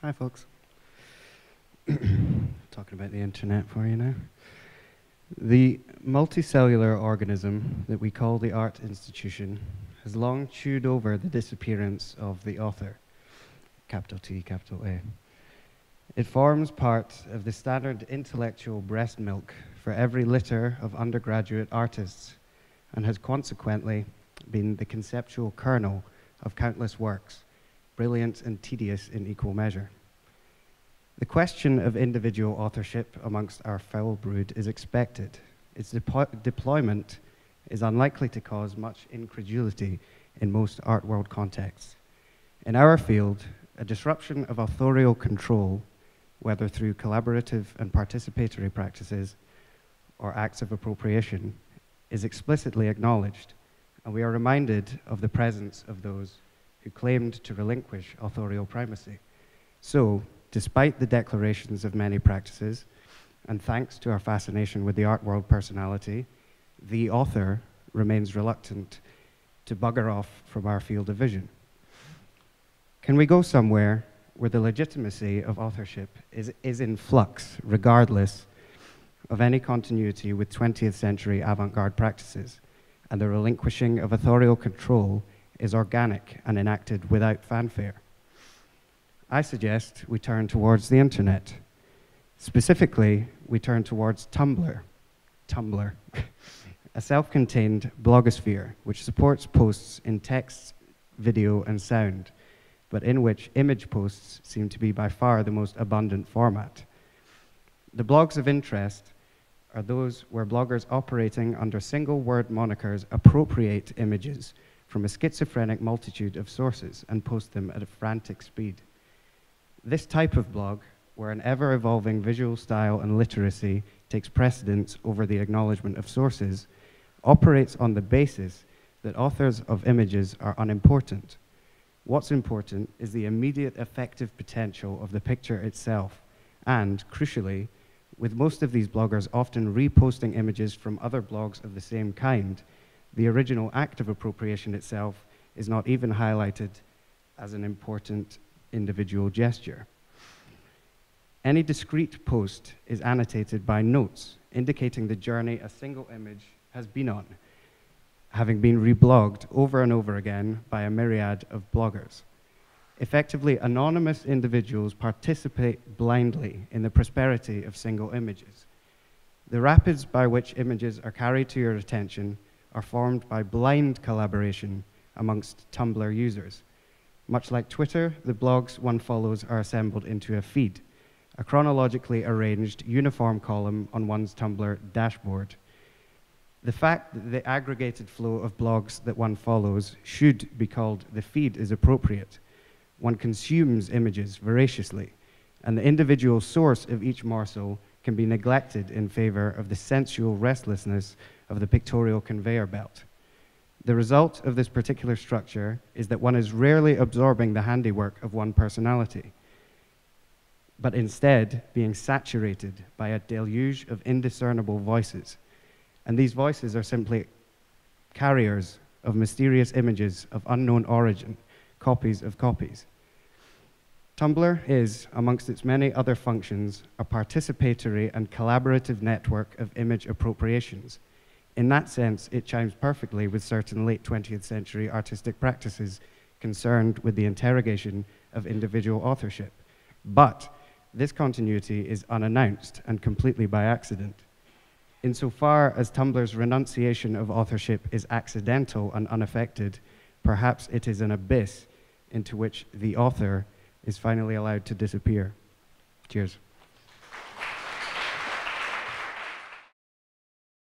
Hi, folks. Talking about the internet for you now. The multicellular organism that we call the art institution has long chewed over the disappearance of the author, capital T, capital A. It forms part of the standard intellectual breast milk for every litter of undergraduate artists and has consequently been the conceptual kernel of countless works, brilliant and tedious in equal measure. The question of individual authorship amongst our foul brood is expected. Its deployment is unlikely to cause much incredulity in most art world contexts. In our field, a disruption of authorial control, whether through collaborative and participatory practices or acts of appropriation, is explicitly acknowledged, and we are reminded of the presence of those who claimed to relinquish authorial primacy. So, despite the declarations of many practices, and thanks to our fascination with the art world personality, the author remains reluctant to bugger off from our field of vision. Can we go somewhere where the legitimacy of authorship is in flux, regardless of any continuity with 20th century avant-garde practices, and the relinquishing of authorial control is organic and enacted without fanfare? I suggest we turn towards the internet. Specifically, we turn towards Tumblr, a self-contained blogosphere which supports posts in text, video, and sound, but in which image posts seem to be by far the most abundant format. The blogs of interest are those where bloggers operating under single-word monikers appropriate images from a schizophrenic multitude of sources and post them at a frantic speed. This type of blog, where an ever-evolving visual style and literacy takes precedence over the acknowledgement of sources, operates on the basis that authors of images are unimportant. What's important is the immediate effective potential of the picture itself, and, crucially, with most of these bloggers often reposting images from other blogs of the same kind, the original act of appropriation itself is not even highlighted as an important individual gesture. Any discrete post is annotated by notes, indicating the journey a single image has been on, having been reblogged over and over again by a myriad of bloggers. Effectively, anonymous individuals participate blindly in the prosperity of single images. The rapids by which images are carried to your attention are formed by blind collaboration amongst Tumblr users. Much like Twitter, the blogs one follows are assembled into a feed, a chronologically arranged uniform column on one's Tumblr dashboard. The fact that the aggregated flow of blogs that one follows should be called the feed is appropriate. One consumes images voraciously, and the individual source of each morsel can be neglected in favor of the sensual restlessness of the pictorial conveyor belt. The result of this particular structure is that one is rarely absorbing the handiwork of one personality, but instead being saturated by a deluge of indiscernible voices. And these voices are simply carriers of mysterious images of unknown origin, copies of copies. Tumblr is, amongst its many other functions, a participatory and collaborative network of image appropriations. In that sense, it chimes perfectly with certain late 20th century artistic practices concerned with the interrogation of individual authorship. But this continuity is unannounced and completely by accident. Insofar as Tumblr's renunciation of authorship is accidental and unaffected, perhaps it is an abyss into which the author is finally allowed to disappear. Cheers.